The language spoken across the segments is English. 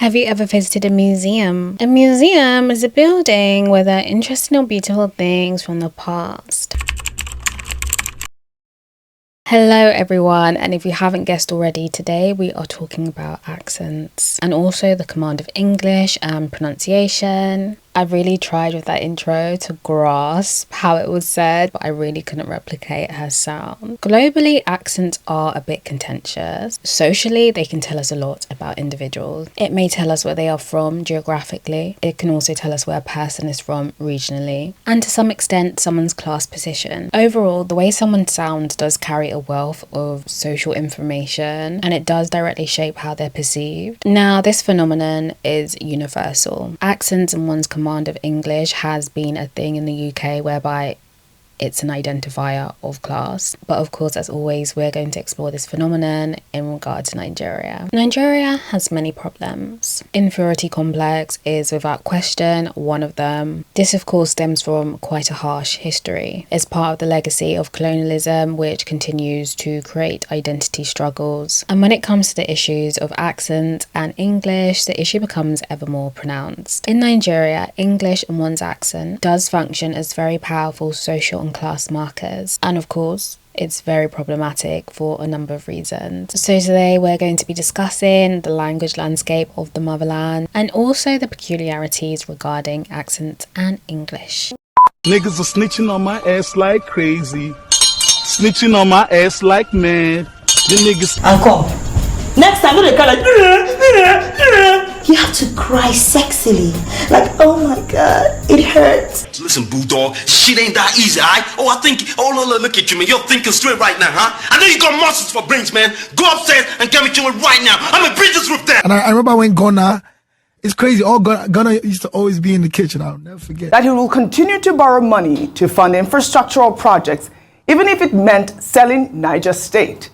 Have you ever visited a museum? A museum is a building where there are interesting or beautiful things from the past. Hello everyone, and if you haven't guessed already, today we are talking about accents and also the command of English and pronunciation. I really tried with that intro to grasp how it was said, but I really couldn't replicate her sound. Globally, accents are a bit contentious. Socially, they can tell us a lot about individuals. It may tell us where they are from geographically. It can also tell us where a person is from regionally, and to some extent, someone's class position. Overall, the way someone sounds does carry a wealth of social information, and it does directly shape how they're perceived. Now, this phenomenon is universal. Accents and one's command of English has been a thing in the UK whereby it's an identifier of class. But of course, as always, we're going to explore this phenomenon in regard to Nigeria. Nigeria has many problems. Inferiority complex is without question one of them. This of course stems from quite a harsh history. It's part of the legacy of colonialism, which continues to create identity struggles. And when it comes to the issues of accent and English, the issue becomes ever more pronounced. In Nigeria, English and one's accent does function as very powerful social and class markers, and of course it's very problematic for a number of reasons. So today we're going to be discussing the language landscape of the motherland and also the peculiarities regarding accent and English. Niggas are snitching on my ass like crazy, snitching on my ass like mad. The niggas and come. Next time, they call like you have to cry sexily, like oh my god, it hurts. Listen, boo dog, shit ain't that easy, alright? Look at you, man. You're thinking straight right now, huh? I know you got muscles for brains, man. Go upstairs and get me to it right now. I'm gonna bring this roof down. And I remember when Ghana, it's crazy. All Ghana used to always be in the kitchen. I'll never forget that he will continue to borrow money to fund infrastructural projects, even if it meant selling Niger State.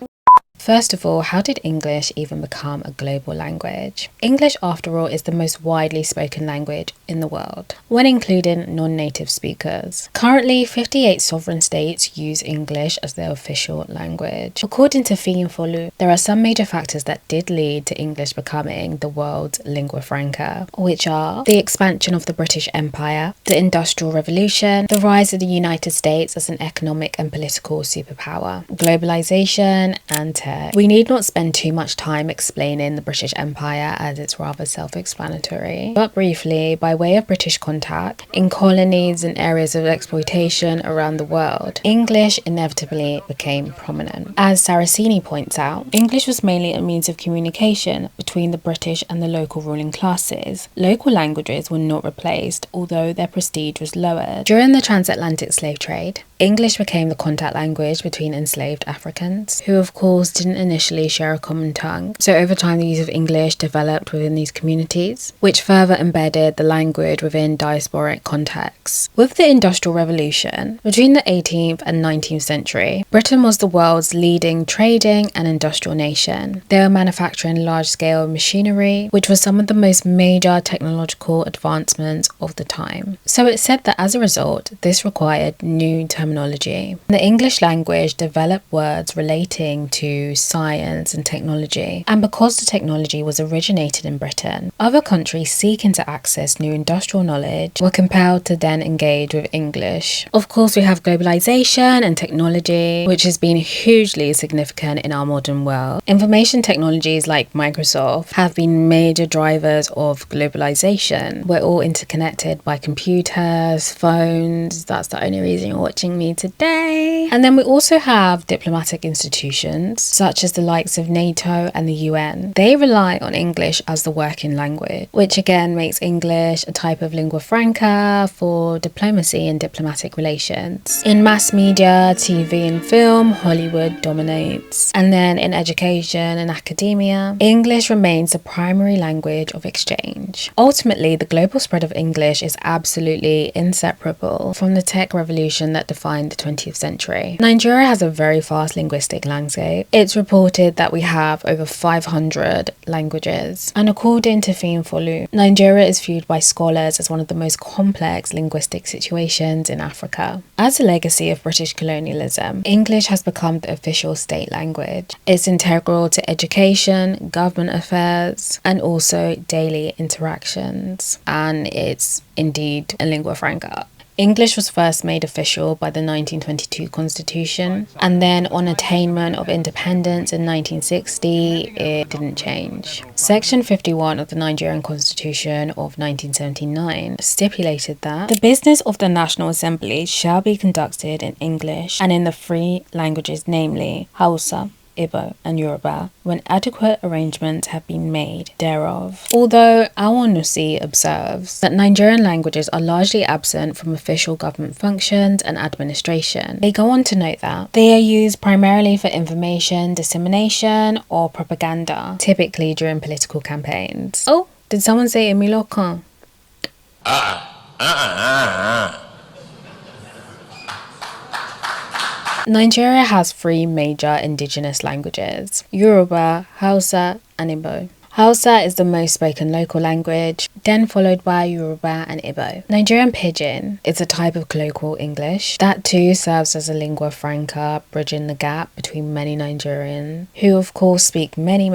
First of all, how did English even become a global language? English, after all, is the most widely spoken language in the world, when including non-native speakers. Currently, 58 sovereign states use English as their official language. According to phonics, there are some major factors that did lead to English becoming the world's lingua franca, which are the expansion of the British Empire, the Industrial Revolution, the rise of the United States as an economic and political superpower, globalization, and tech. We need not spend too much time explaining the British Empire as it's rather self-explanatory. But briefly, by way of British contact, in colonies and areas of exploitation around the world, English inevitably became prominent. As Saraceni points out, English was mainly a means of communication between the British and the local ruling classes. Local languages were not replaced, although their prestige was lowered. During the transatlantic slave trade, English became the contact language between enslaved Africans, who of course didn't initially share a common tongue. So over time the use of English developed within these communities, which further embedded the language within diasporic contexts. With the Industrial Revolution, between the 18th and 19th century, Britain was the world's leading trading and industrial nation. They were manufacturing large-scale machinery, which was some of the most major technological advancements of the time. So it's said that as a result, this required new terminology. The English language developed words relating to science and technology, and because the technology was originated in Britain, other countries seeking to access new industrial knowledge were compelled to then engage with English. Of course, we have globalization and technology, which has been hugely significant in our modern world. Information technologies like Microsoft have been major drivers of globalization. We're all interconnected by computers, phones. That's the only reason you're watching me today. And then we also have diplomatic institutions such as the likes of NATO and the UN. They rely on English as the working language, which again makes English a type of lingua franca for diplomacy and diplomatic relations. In mass media, TV and film, Hollywood dominates. And then in education and academia, English remains the primary language of exchange. Ultimately, the global spread of English is absolutely inseparable from the tech revolution that defined the 20th century. Nigeria has a very fast linguistic landscape. It's reported that we have over 500 languages. And according to phonics, Nigeria is viewed by scholars as one of the most complex linguistic situations in Africa. As a legacy of British colonialism, English has become the official state language. It's integral to education, government affairs, and also daily interactions. And it's indeed a lingua franca. English was first made official by the 1922 Constitution, and then on attainment of independence in 1960, it didn't change. Section 51 of the Nigerian Constitution of 1979 stipulated that the business of the National Assembly shall be conducted in English and in the three languages, namely Hausa, Igbo and Yoruba, when adequate arrangements have been made thereof. Although Awanusi observes that Nigerian languages are largely absent from official government functions and administration, they go on to note that they are used primarily for information dissemination or propaganda, typically during political campaigns. Oh, did someone say Emilokan? Nigeria has three major indigenous languages: Yoruba, Hausa, and Igbo. Hausa is the most spoken local language, then followed by Yoruba and Igbo. Nigerian Pidgin is a type of colloquial English that too serves as a lingua franca, bridging the gap between many Nigerians, who of course speak many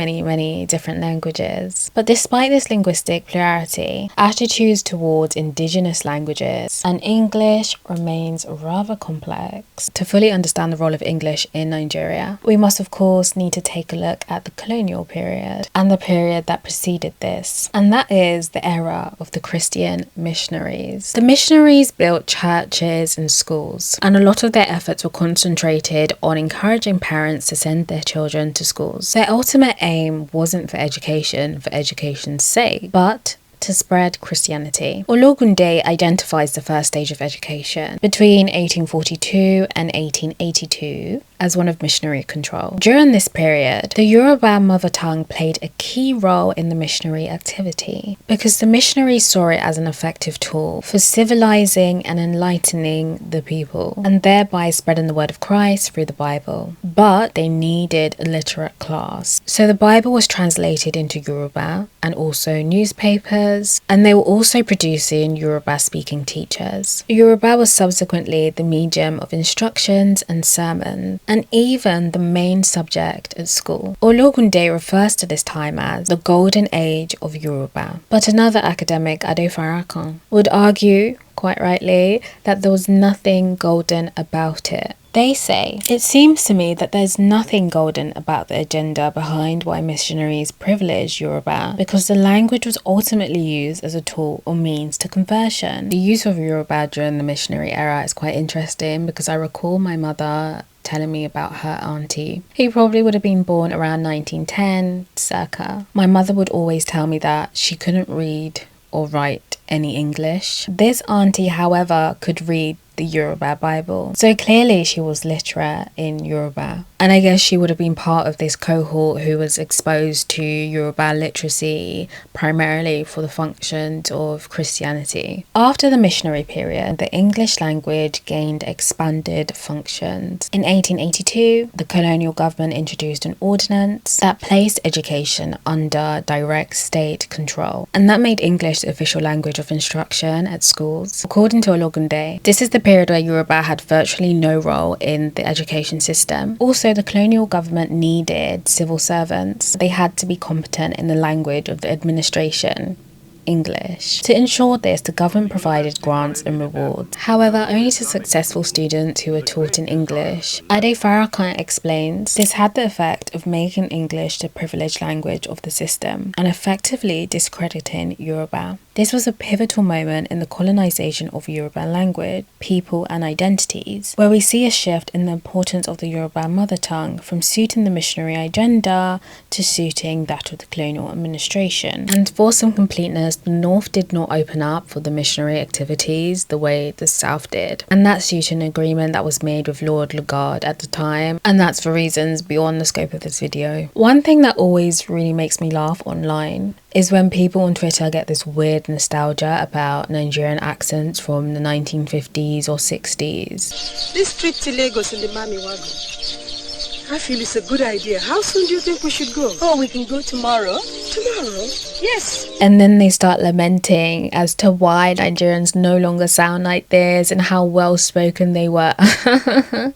different languages. But despite this linguistic plurality, attitudes towards indigenous languages and English remains rather complex. To fully understand the role of English in Nigeria, we must of course need to take a look at the colonial period and the period that preceded this, and that is the era of the Christian missionaries. The missionaries built churches and schools, and a lot of their efforts were concentrated on encouraging parents to send their children to schools. Their ultimate aim wasn't for education's sake, but to spread Christianity. Ologunde identifies the first stage of education between 1842 and 1882 as one of missionary control. During this period, the Yoruba mother tongue played a key role in the missionary activity because the missionaries saw it as an effective tool for civilizing and enlightening the people and thereby spreading the word of Christ through the Bible. But they needed a literate class. So the Bible was translated into Yoruba and also newspapers, and they were also producing Yoruba speaking teachers. Yoruba was subsequently the medium of instructions and sermons, and even the main subject at school. Ologunde refers to this time as the golden age of Yoruba. But another academic, Ade Farakan, would argue, quite rightly, that there was nothing golden about it. They say, it seems to me that there's nothing golden about the agenda behind why missionaries privileged Yoruba, because the language was ultimately used as a tool or means to conversion. The use of Yoruba during the missionary era is quite interesting because I recall my mother telling me about her auntie, who probably would have been born around 1910, circa. My mother would always tell me that she couldn't read or write any English. This auntie, however, could read the Yoruba Bible. So clearly she was literate in Yoruba. And I guess she would have been part of this cohort who was exposed to Yoruba literacy primarily for the functions of Christianity. After the missionary period, the English language gained expanded functions. In 1882, the colonial government introduced an ordinance that placed education under direct state control. And that made English the official language of instruction at schools. According to Ologunde, this is the period where Yoruba had virtually no role in the education system. Also, the colonial government needed civil servants. They had to be competent in the language of the administration, English. To ensure this, the government provided grants and rewards. However, only to successful students who were taught in English. Ade Farrakhan explains, this had the effect of making English the privileged language of the system and effectively discrediting Yoruba. This was a pivotal moment in the colonization of Yoruba language, people and identities, where we see a shift in the importance of the Yoruba mother tongue from suiting the missionary agenda to suiting that of the colonial administration. And for some completeness, the North did not open up for the missionary activities the way the South did. And that's due to an agreement that was made with Lord Lagarde at the time, and that's for reasons beyond the scope of this video. One thing that always really makes me laugh online is when people on Twitter get this weird nostalgia about Nigerian accents from the 1950s or 60s. This trip to Lagos in the Mami wagon. I feel it's a good idea. How soon do you think we should go? Oh, we can go tomorrow. Tomorrow? Yes. And then they start lamenting as to why Nigerians no longer sound like this and how well spoken they were.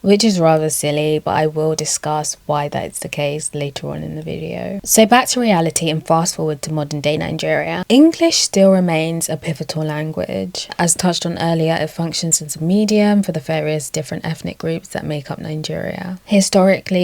Which is rather silly, but I will discuss why that's the case later on in the video. So back to reality and fast forward to modern day Nigeria. English still remains a pivotal language. As touched on earlier, it functions as a medium for the various different ethnic groups that make up Nigeria. Historically,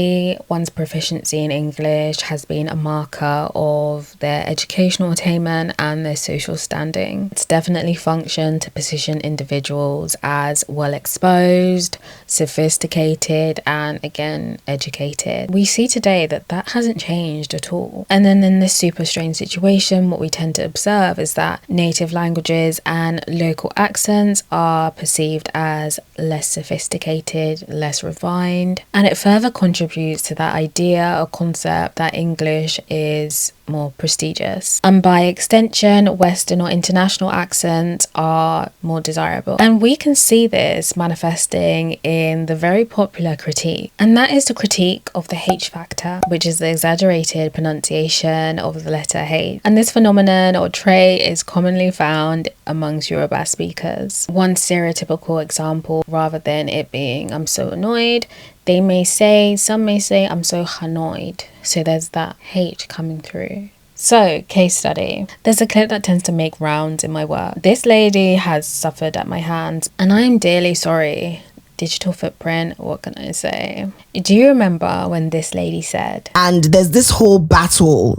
one's proficiency in English has been a marker of their educational attainment and their social standing. It's definitely functioned to position individuals as well exposed, sophisticated, and again, educated. We see today that that hasn't changed at all. And then in this super strange situation, what we tend to observe is that native languages and local accents are perceived as less sophisticated, less refined, and it further contributes to that idea or concept that English is more prestigious, and by extension Western or international accents are more desirable. And we can see this manifesting in the very popular critique, and that is the critique of the H factor, which is the exaggerated pronunciation of the letter H. And this phenomenon or trait is commonly found amongst Yoruba speakers. One stereotypical example, rather than it being "I'm so annoyed," some may say "I'm so annoyed." So there's that H coming through. So, case study. There's a clip that tends to make rounds in my work. This lady has suffered at my hands, and I am dearly sorry. Digital footprint, what can I say? Do you remember when this lady said, and there's this whole battle,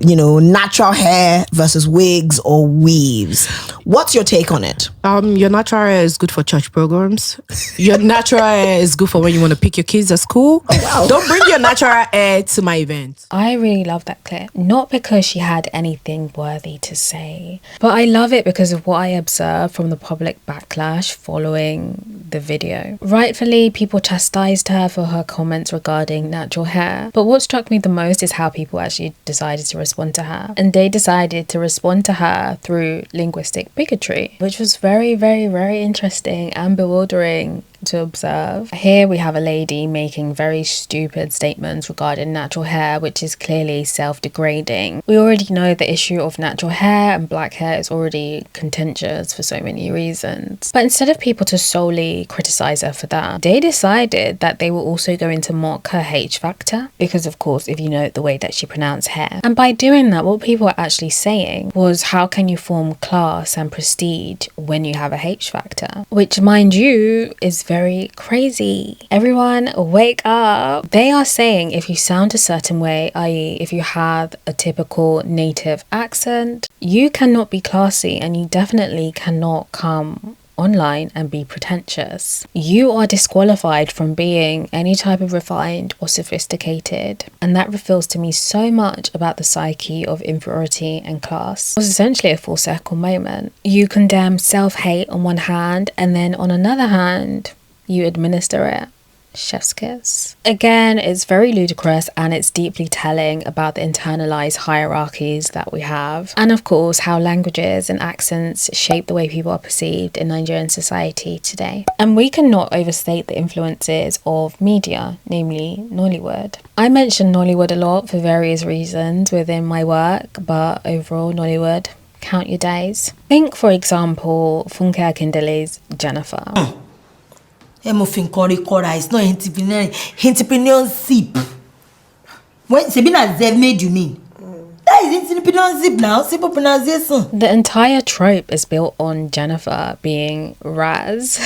you know, natural hair versus wigs or weaves. What's your take on it? Your natural hair is good for church programs. Your natural hair is good for when you want to pick your kids at school. Oh, wow. Don't bring your natural hair to my event. I really love that clip. Not because she had anything worthy to say, but I love it because of what I observed from the public backlash following the video. Rightfully, people chastised her for her comments regarding natural hair, but what struck me the most is how people actually decided to respond to her. And they decided to respond to her through linguistic bigotry, which was very, very, very interesting and bewildering to observe. Here we have a lady making very stupid statements regarding natural hair, which is clearly self-degrading. We already know the issue of natural hair and black hair is already contentious for so many reasons. But instead of people to solely criticize her for that, they decided that they were also going to mock her H factor, because of course, if you know the way that she pronounced hair. And by doing that, what people were actually saying was, how can you form class and prestige when you have a H factor? Which, mind you, is very crazy. Everyone wake up. They are saying if you sound a certain way, i.e. if you have a typical native accent, you cannot be classy, and you definitely cannot come online and be pretentious. You are disqualified from being any type of refined or sophisticated, and that reveals to me so much about the psyche of inferiority and class. It was essentially a full circle moment. You condemn self-hate on one hand, and then on another hand you administer it. Chef's kiss. Again, it's very ludicrous, and it's deeply telling about the internalized hierarchies that we have, and of course how languages and accents shape the way people are perceived in Nigerian society today. And we cannot overstate the influences of media, namely Nollywood. I mention Nollywood a lot for various reasons within my work, but overall Nollywood, count your days. Think, for example, Funke Akindele's Jennifer. It's not entrepreneurship. When Sabina Zev made you mean? That is entrepreneurship now, simple pronunciation. The entire trope is built on Jennifer being Raz.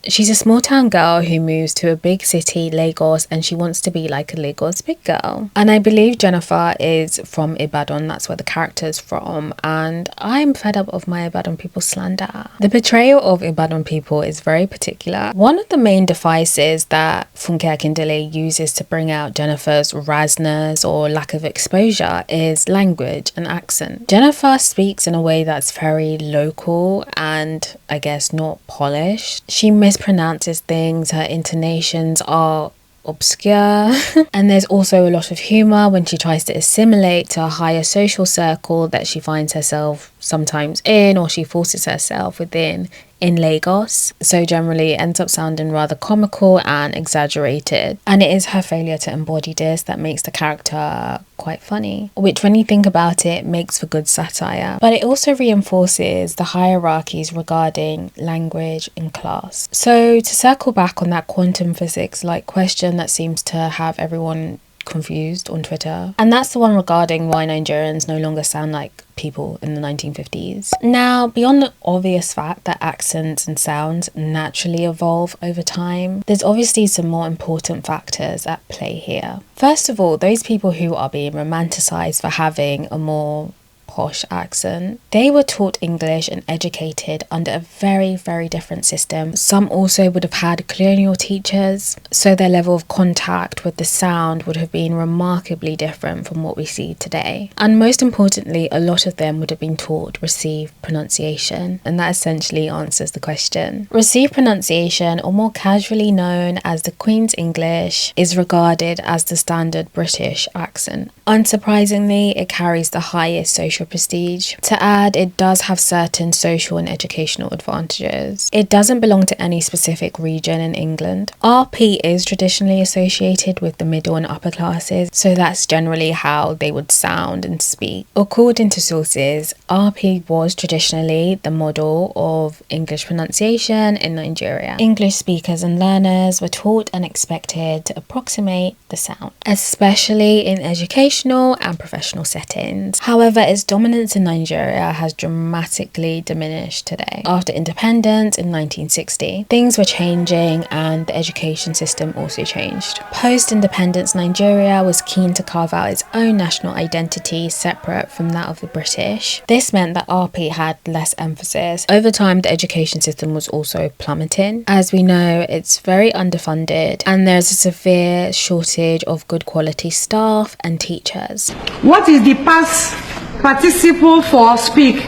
She's a small town girl who moves to a big city, Lagos, and she wants to be like a Lagos big girl. And I believe Jennifer is from Ibadan, that's where the character's from, and I'm fed up of my Ibadan people slander. The portrayal of Ibadan people is very particular. One of the main devices that Funke Akindele uses to bring out Jennifer's razness or lack of exposure is language and accent. Jennifer speaks in a way that's very local and I guess not polished. She mispronounces things, her intonations are obscure, and there's also a lot of humour when she tries to assimilate to a higher social circle that she finds herself sometimes in, or she forces herself within, in Lagos, so generally it ends up sounding rather comical and exaggerated, and it is her failure to embody this that makes the character quite funny, which when you think about it makes for good satire, but it also reinforces the hierarchies regarding language and class. So to circle back on that quantum physics like question that seems to have everyone confused on Twitter, and that's the one regarding why Nigerians no longer sound like people in the 1950s. Now, beyond the obvious fact that accents and sounds naturally evolve over time, there's obviously some more important factors at play here. First of all, those people who are being romanticized for having a more posh accent, they were taught English and educated under a very, very different system. Some also would have had colonial teachers, so their level of contact with the sound would have been remarkably different from what we see today. And most importantly, a lot of them would have been taught received pronunciation, and that essentially answers the question. Received pronunciation, or more casually known as the Queen's English, is regarded as the standard British accent. Unsurprisingly, it carries the highest social prestige. To add, it does have certain social and educational advantages. It doesn't belong to any specific region in England. RP is traditionally associated with the middle and upper classes, so that's generally how they would sound and speak. According to sources, RP was traditionally the model of English pronunciation in Nigeria. English speakers and learners were taught and expected to approximate the sound, especially in educational and professional settings. However, its dominance in Nigeria has dramatically diminished today. After independence in 1960, things were changing and the education system also changed. Post-independence, Nigeria was keen to carve out its own national identity separate from that of the British. This meant that RP had less emphasis. Over time, the education system was also plummeting. As we know, it's very underfunded and there's a severe shortage of good quality staff and teachers. What is the past participle for speak?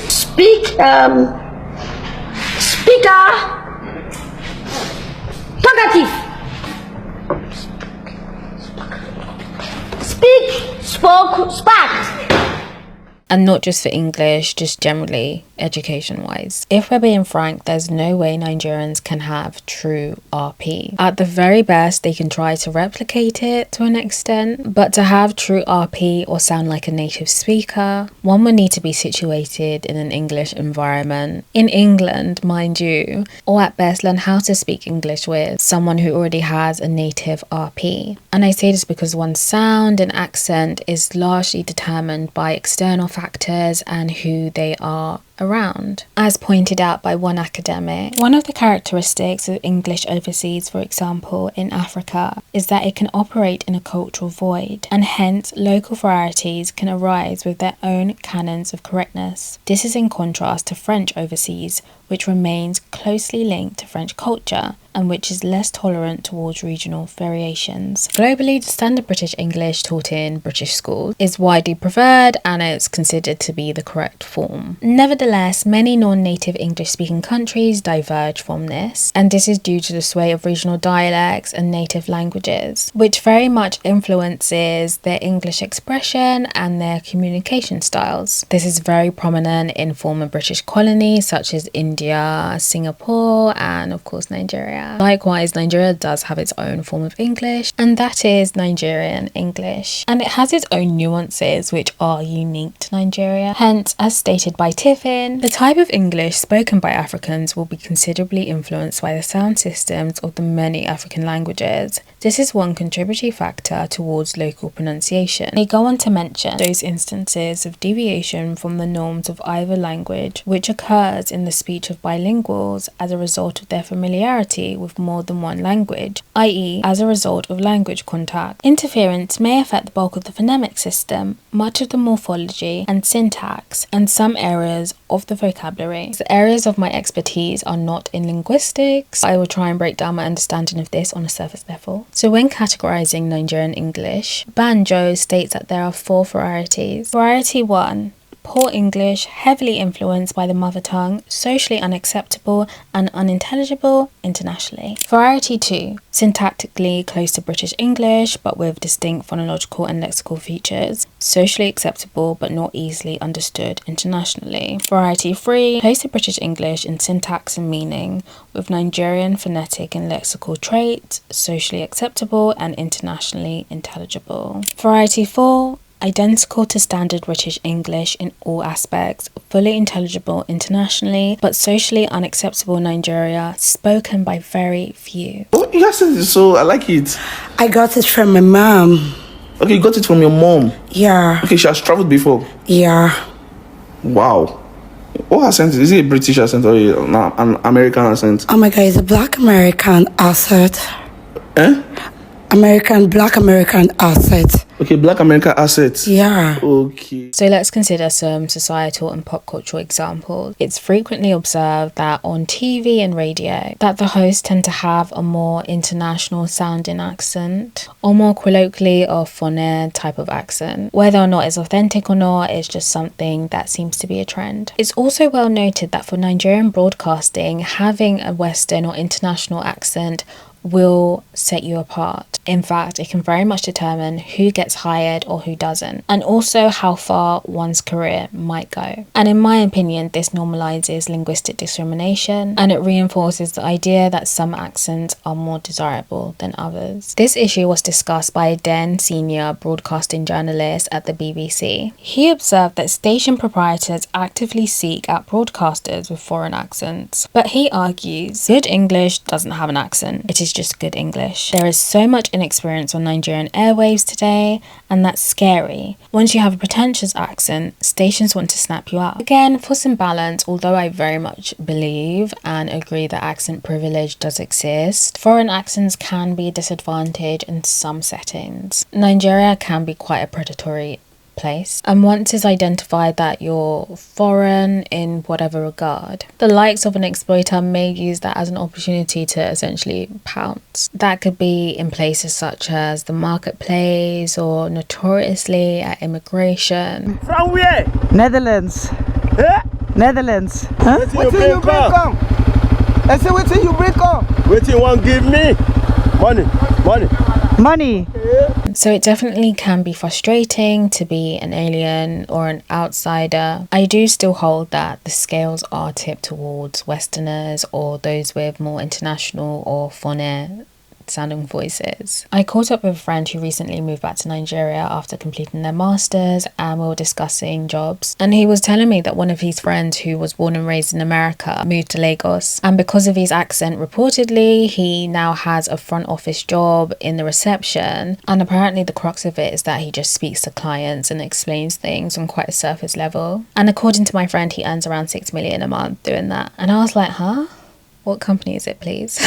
Speaker. Talkative. Speak. Spoke. Sparked. And not just for English, just generally education-wise. If we're being frank, there's no way Nigerians can have true RP. At the very best, they can try to replicate it to an extent, but to have true RP or sound like a native speaker, one would need to be situated in an English environment, in England, mind you, or at best learn how to speak English with someone who already has a native RP. And I say this because one's sound and accent is largely determined by external factors and who they are around. As pointed out by one academic, one of the characteristics of English overseas, for example in Africa, is that it can operate in a cultural void, and hence local varieties can arise with their own canons of correctness. This is in contrast to French overseas, which remains closely linked to French culture and which is less tolerant towards regional variations. Globally, the standard British English taught in British schools is widely preferred and it's considered to be the correct form. Nevertheless, many non-native English-speaking countries diverge from this, and this is due to the sway of regional dialects and native languages, which very much influences their English expression and their communication styles. This is very prominent in former British colonies such as India, Singapore, and of course Nigeria. Likewise, Nigeria does have its own form of English, and that is Nigerian English. And it has its own nuances which are unique to Nigeria. Hence, as stated by Tiffin, the type of English spoken by Africans will be considerably influenced by the sound systems of the many African languages. This is one contributory factor towards local pronunciation. They go on to mention those instances of deviation from the norms of either language which occurs in the speech of bilinguals as a result of their familiarity with more than one language, i.e. as a result of language contact. Interference may affect the bulk of the phonemic system, much of the morphology and syntax, and some areas of the vocabulary. The areas of my expertise are not in linguistics. I will try and break down my understanding of this on a surface level. So when categorizing Nigerian English, Banjo states that there are 4 varieties. Variety 1, poor English, heavily influenced by the mother tongue, socially unacceptable and unintelligible internationally. Variety 2, syntactically close to British English but with distinct phonological and lexical features, socially acceptable but not easily understood internationally. Variety 3, close to British English in syntax and meaning, with Nigerian phonetic and lexical traits, socially acceptable and internationally intelligible. Variety 4, identical to standard British English in all aspects, fully intelligible internationally, but socially unacceptable in Nigeria, spoken by very few. Oh, your accent is so, I like it. I got it from my mom. Okay, you got it from your mom. Yeah. Okay, she has traveled before. Yeah. Wow. What accent is it? A British accent or an American accent? Oh my God, it's a black American accent. Eh? Black American accent. Okay, black American accent. Yeah. Okay. So let's consider some societal and pop cultural examples. It's frequently observed that on TV and radio that the hosts tend to have a more international sounding accent, or more colloquially a phoneme type of accent. Whether or not it's authentic or not, it's just something that seems to be a trend. It's also well noted that for Nigerian broadcasting, having a Western or international accent will set you apart. In fact, it can very much determine who gets hired or who doesn't, and also how far one's career might go. And in my opinion, this normalizes linguistic discrimination, and it reinforces the idea that some accents are more desirable than others. This issue was discussed by a then senior broadcasting journalist at the BBC. He observed that station proprietors actively seek out broadcasters with foreign accents, but he argues good English doesn't have an accent, it is just good English. There is so much inexperience on Nigerian airwaves today, and that's scary. Once you have a pretentious accent, stations want to snap you up. Again, for some balance, although I very much believe and agree that accent privilege does exist, foreign accents can be a disadvantage in some settings. Nigeria can be quite a predatory place, and once it's identified that you're foreign in whatever regard, the likes of an exploiter may use that as an opportunity to essentially pounce. That could be in places such as the marketplace or notoriously at immigration. From where? Netherlands. Netherlands. Huh? Wait till you bring come. I say, wait till you bring come. Wait till you want give me money. So it definitely can be frustrating to be an alien or an outsider. I do still hold that the scales are tipped towards Westerners or those with more international or phoneme sounding voices. I caught up with a friend who recently moved back to Nigeria after completing their masters, and we were discussing jobs, and he was telling me that one of his friends who was born and raised in America moved to Lagos, and because of his accent, reportedly he now has a front office job in the reception, and apparently the crux of it is that he just speaks to clients and explains things on quite a surface level, and according to my friend, he earns around 6 million a month doing that. And I was like, huh? What company is it, please?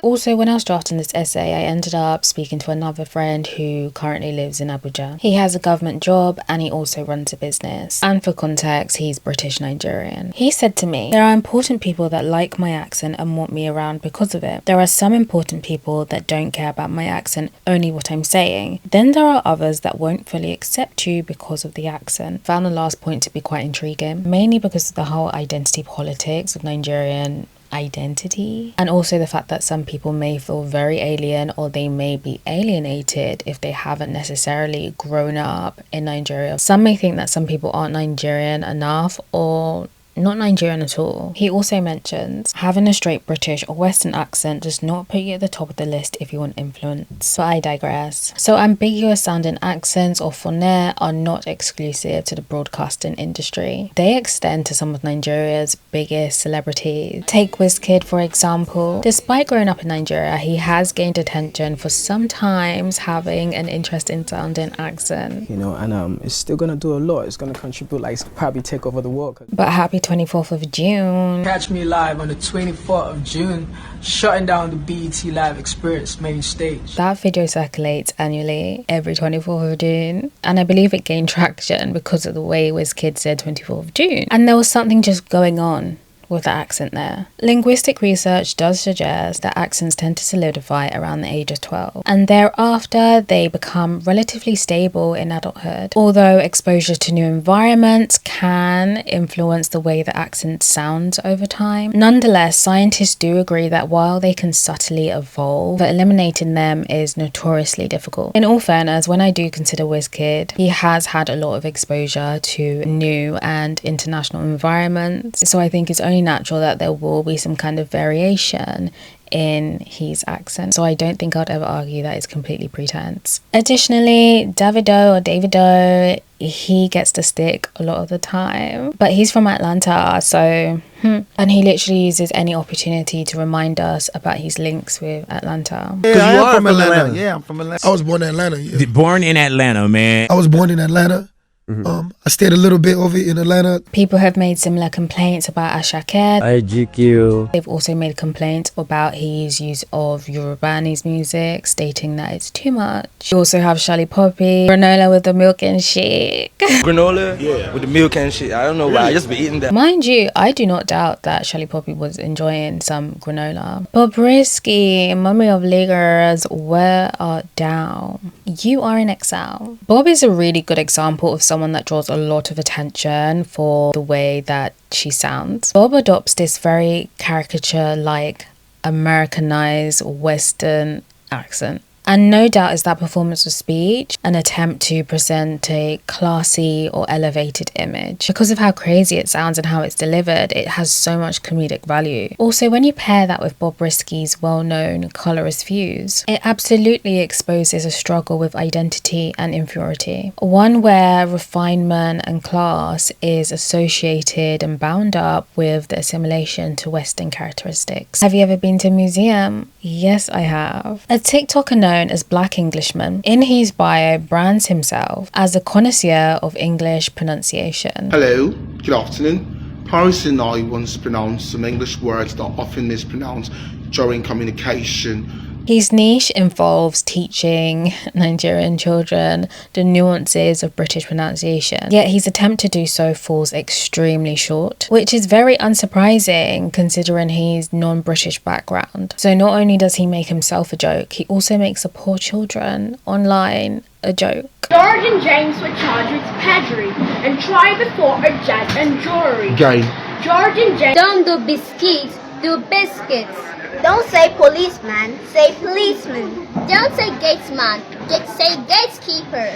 Also, when I was drafting this essay, I ended up speaking to another friend who currently lives in Abuja. He has a government job and he also runs a business. And for context, he's British Nigerian. He said to me, there are important people that like my accent and want me around because of it. There are some important people that don't care about my accent, only what I'm saying. Then there are others that won't fully accept you because of the accent. Found the last point to be quite intriguing, mainly because of the whole identity politics of Nigerian identity, and also the fact that some people may feel very alien or they may be alienated if they haven't necessarily grown up in Nigeria. Some may think that some people aren't Nigerian enough or not Nigerian at all. He also mentions having a straight British or Western accent does not put you at the top of the list if you want influence. But I digress. So ambiguous sounding accents or phoneme are not exclusive to the broadcasting industry. They extend to some of Nigeria's biggest celebrities. Take Wizkid for example. Despite growing up in Nigeria, he has gained attention for sometimes having an interesting sounding accent. You know, and it's still gonna do a lot. It's gonna contribute, like probably take over the world. But happy 24th of June. Catch me live on the 24th of June, shutting down the BET Live Experience main stage. That video circulates annually every 24th of June, and I believe it gained traction because of the way Wizkid said 24th of June. And there was something just going on with the accent there. Linguistic research does suggest that accents tend to solidify around the age of 12, and thereafter they become relatively stable in adulthood, although exposure to new environments can influence the way the accent sounds over time. Nonetheless, scientists do agree that while they can subtly evolve, eliminating them is notoriously difficult. In all fairness, when I do consider Wizkid, he has had a lot of exposure to new and international environments, so I think it's only natural that there will be some kind of variation in his accent. So I don't think I'd ever argue that it's completely pretense. Additionally, Davido, he gets the stick a lot of the time, but he's from Atlanta, so and he literally uses any opportunity to remind us about his links with Atlanta. Yeah, I am from Atlanta. Yeah, I'm from Atlanta. I was born in Atlanta. Yeah. Born in Atlanta, man. I was born in Atlanta. I stayed a little bit over in Atlanta. People have made similar complaints about Aisha. IGQ. They've also made complaints about his use of Yorubani's music, stating that it's too much. You also have Shelly Poppy, granola with the milk and shit. Granola? Yeah. With the milk and shit. I don't know why. I just been eating that. Mind you, I do not doubt that Shelly Poppy was enjoying some granola. Bobrisky, mummy of Lagos, where art thou? You are in exile. Bob is a really good example of someone that draws a lot of attention for the way that she sounds. Bob adopts this very caricature-like Americanized Western accent. And no doubt is that performance of speech an attempt to present a classy or elevated image. Because of how crazy it sounds and how it's delivered, it has so much comedic value. Also, when you pair that with Bobrisky's well-known colorist views, it absolutely exposes a struggle with identity and inferiority. One where refinement and class is associated and bound up with the assimilation to Western characteristics. Have you ever been to a museum? Yes, I have. A TikToker known as Black Englishman, in his bio brands himself as a connoisseur of English pronunciation. Hello, good afternoon. Paris and I once pronounced some English words that are often mispronounced during communication. His niche involves teaching Nigerian children the nuances of British pronunciation, yet his attempt to do so falls extremely short, which is very unsurprising considering his non-British background. So not only does he make himself a joke, he also makes the poor children online a joke. George and James were charged with perjury and tried before a judge and jury. Again. George and James don't do biscuits, do biscuits. Don't say policeman, say policeman. Don't say gatesman, say gatekeeper.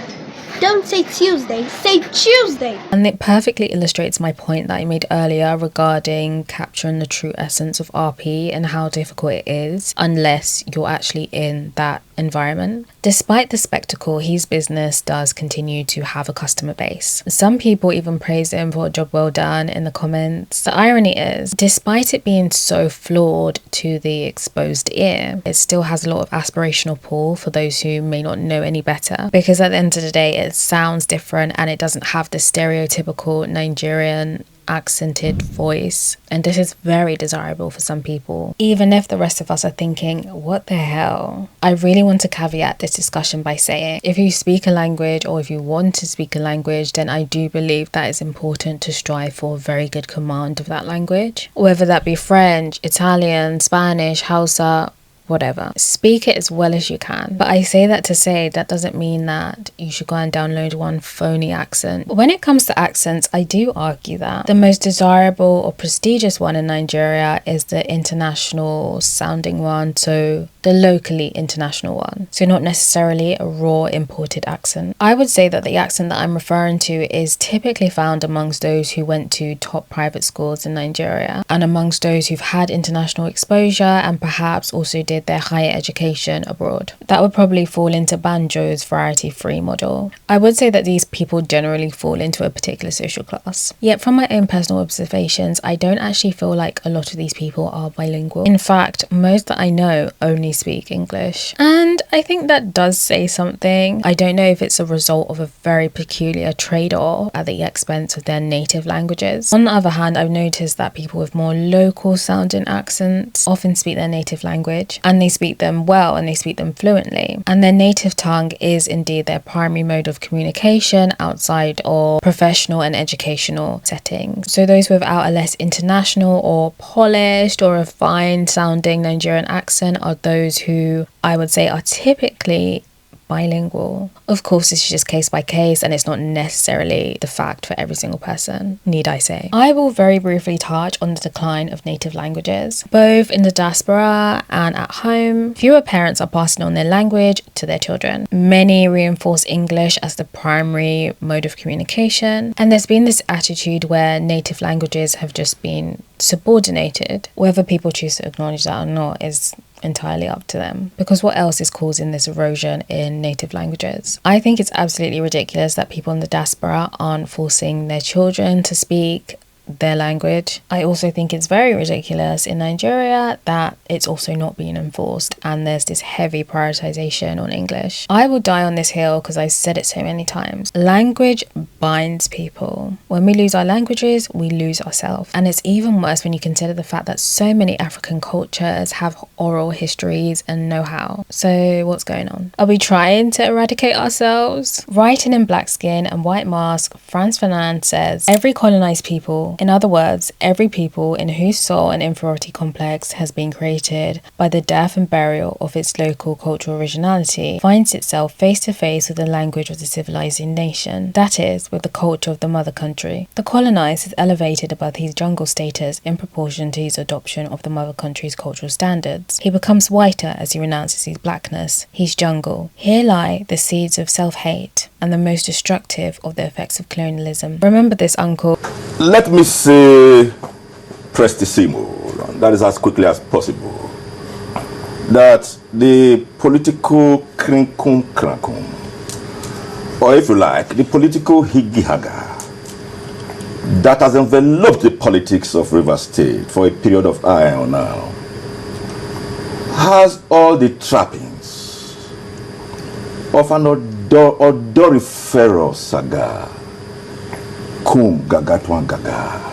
Don't say Tuesday, say Tuesday. And it perfectly illustrates my point that I made earlier regarding capturing the true essence of RP and how difficult it is unless you're actually in that environment. Despite the spectacle, his business does continue to have a customer base. Some people even praise him for a job well done in the comments. The irony is, despite it being so flawed to the exposed ear, it still has a lot of aspirational pull for those who may not know any better, because at the end of the day it sounds different and it doesn't have the stereotypical Nigerian accented voice, and this is very desirable for some people, even if the rest of us are thinking, what the hell? I really want to caveat this discussion by saying, if you speak a language or if you want to speak a language, then I do believe that it's important to strive for a very good command of that language, whether that be French, Italian, Spanish, Hausa, whatever. Speak it as well as you can. But I say that to say that doesn't mean that you should go and download one phony accent. When it comes to accents, I do argue that the most desirable or prestigious one in Nigeria is the international sounding one, so the locally international one. So not necessarily a raw imported accent. I would say that the accent that I'm referring to is typically found amongst those who went to top private schools in Nigeria and amongst those who've had international exposure and perhaps also did their higher education abroad. That would probably fall into Banjo's variety free model. I would say that these people generally fall into a particular social class. Yet from my own personal observations, I don't actually feel like a lot of these people are bilingual. In fact, most that I know only only speak English. And I think that does say something. I don't know if it's a result of a very peculiar trade-off at the expense of their native languages. On the other hand, I've noticed that people with more local sounding accents often speak their native language, and they speak them well and they speak them fluently. And their native tongue is indeed their primary mode of communication outside of professional and educational settings. So those without a less international or polished or refined sounding Nigerian accent are those who I would say are typically bilingual. Of course, this is just case by case, and it's not necessarily the fact for every single person, need I say. I will very briefly touch on the decline of native languages. Both in the diaspora and at home, fewer parents are passing on their language to their children. Many reinforce English as the primary mode of communication, and there's been this attitude where native languages have just been subordinated. Whether people choose to acknowledge that or not is entirely up to them, because what else is causing this erosion in native languages? I think it's absolutely ridiculous that people in the diaspora aren't forcing their children to speak their language. I also think it's very ridiculous in Nigeria that it's also not being enforced and there's this heavy prioritization on English. I will die on this hill because I've said it so many times. Language binds people. When we lose our languages, we lose ourselves. And it's even worse when you consider the fact that so many African cultures have oral histories and know-how. So what's going on? Are we trying to eradicate ourselves? Writing in Black Skin and White Mask, Frantz Fanon says, every colonized people, in other words, every people in whose soul an inferiority complex has been created by the death and burial of its local cultural originality, finds itself face to face with the language of the civilizing nation, that is, with the culture of the mother country. The colonized is elevated above his jungle status in proportion to his adoption of the mother country's cultural standards. He becomes whiter as he renounces his blackness, his jungle. Here lie the seeds of self-hate and the most destructive of the effects of colonialism. Remember this, uncle. Let me say prestissimo, that is as quickly as possible, that the political krinkum, or if you like, the political higi-haga that has enveloped the politics of Rivers State for a period of Ayan now has all the trappings of an odoriferous saga. Kum gagatwan gaga.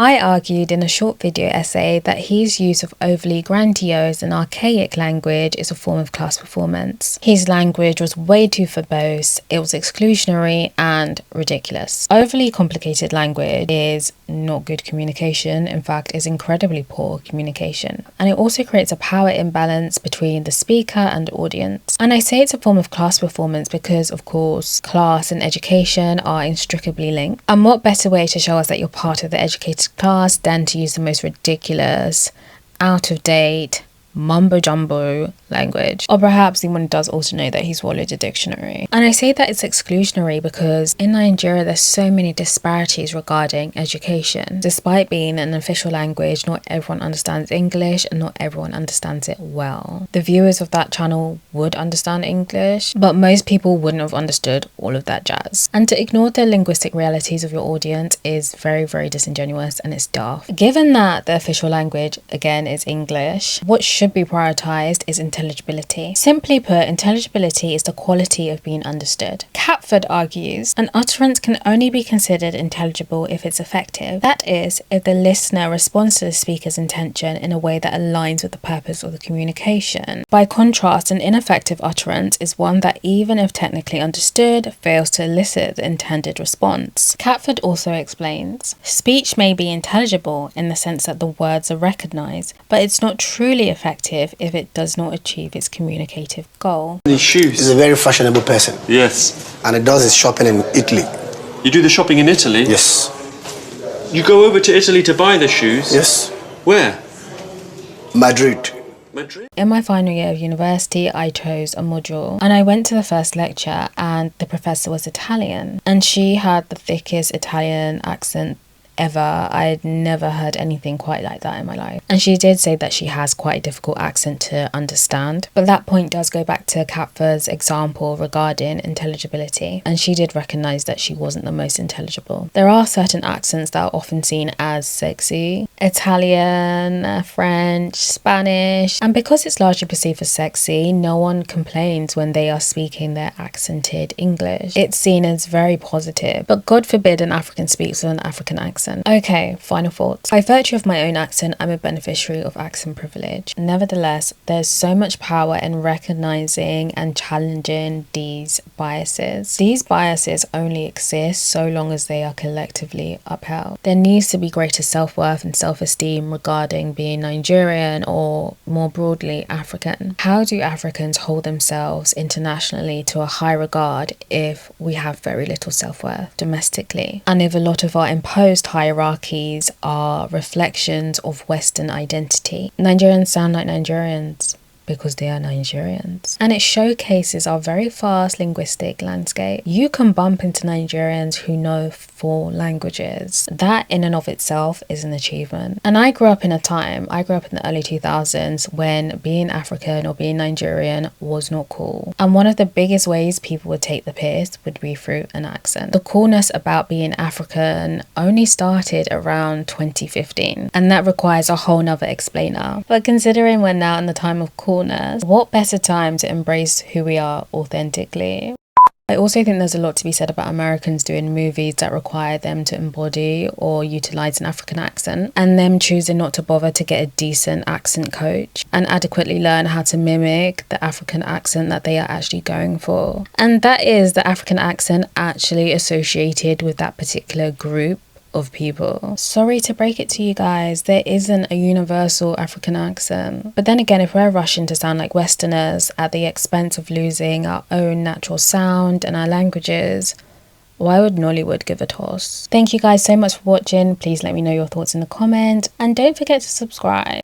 I argued in a short video essay that his use of overly grandiose and archaic language is a form of class performance. His language was way too verbose, it was exclusionary and ridiculous. Overly complicated language is not good communication, in fact is incredibly poor communication. And it also creates a power imbalance between the speaker and the audience. And I say it's a form of class performance because, of course, class and education are inextricably linked. And what better way to show us that you're part of the educated class than to use the most ridiculous, out-of-date, mumbo-jumbo language. Or perhaps the one does also know that he swallowed a dictionary. And I say that it's exclusionary because in Nigeria there's so many disparities regarding education. Despite being an official language, not everyone understands English and not everyone understands it well. The viewers of that channel would understand English, but most people wouldn't have understood all of that jazz. And to ignore the linguistic realities of your audience is very, very disingenuous and it's daft. Given that the official language, again, is English, what should be prioritized is intelligibility. Simply put, intelligibility is the quality of being understood. Catford argues, an utterance can only be considered intelligible if it's effective. That is, if the listener responds to the speaker's intention in a way that aligns with the purpose of the communication. By contrast, an ineffective utterance is one that, even if technically understood, fails to elicit the intended response. Catford also explains, speech may be intelligible in the sense that the words are recognized, but it's not truly effective if it does not achieve its communicative goal. The shoes. He's a very fashionable person. Yes. And he does his shopping in Italy. You do the shopping in Italy? Yes. You go over to Italy to buy the shoes? Yes. Where? Madrid. In my final year of university, I chose a module and I went to the first lecture and the professor was Italian and she had the thickest Italian accent ever. I'd never heard anything quite like that in my life. And she did say that she has quite a difficult accent to understand. But that point does go back to Katfa's example regarding intelligibility. And she did recognise that she wasn't the most intelligible. There are certain accents that are often seen as sexy. Italian, French, Spanish. And because it's largely perceived as sexy, no one complains when they are speaking their accented English. It's seen as very positive. But God forbid an African speaks with an African accent. Okay, final thoughts. By virtue of my own accent, I'm a beneficiary of accent privilege. Nevertheless, there's so much power in recognizing and challenging these biases. These biases only exist so long as they are collectively upheld. There needs to be greater self-worth and self-esteem regarding being Nigerian or more broadly African. How do Africans hold themselves internationally to a high regard if we have very little self-worth domestically? And if a lot of our imposed hierarchies are reflections of Western identity? Nigerians sound like Nigerians because they are Nigerians. And it showcases our very fast linguistic landscape. You can bump into Nigerians who know 4 languages. That in and of itself is an achievement. And I grew up in the early 2000s when being African or being Nigerian was not cool. And one of the biggest ways people would take the piss would be through an accent. The coolness about being African only started around 2015. And that requires a whole nother explainer. But considering we're now in the time of coolness, what better time to embrace who we are authentically? I also think there's a lot to be said about Americans doing movies that require them to embody or utilize an African accent, and them choosing not to bother to get a decent accent coach and adequately learn how to mimic the African accent that they are actually going for. And that is the African accent actually associated with that particular group of people. Sorry to break it to you guys, there isn't a universal African accent. But then again, if we're rushing to sound like Westerners at the expense of losing our own natural sound and our languages, why would Nollywood give a toss? Thank you guys so much for watching. Please let me know your thoughts in the comments and don't forget to subscribe.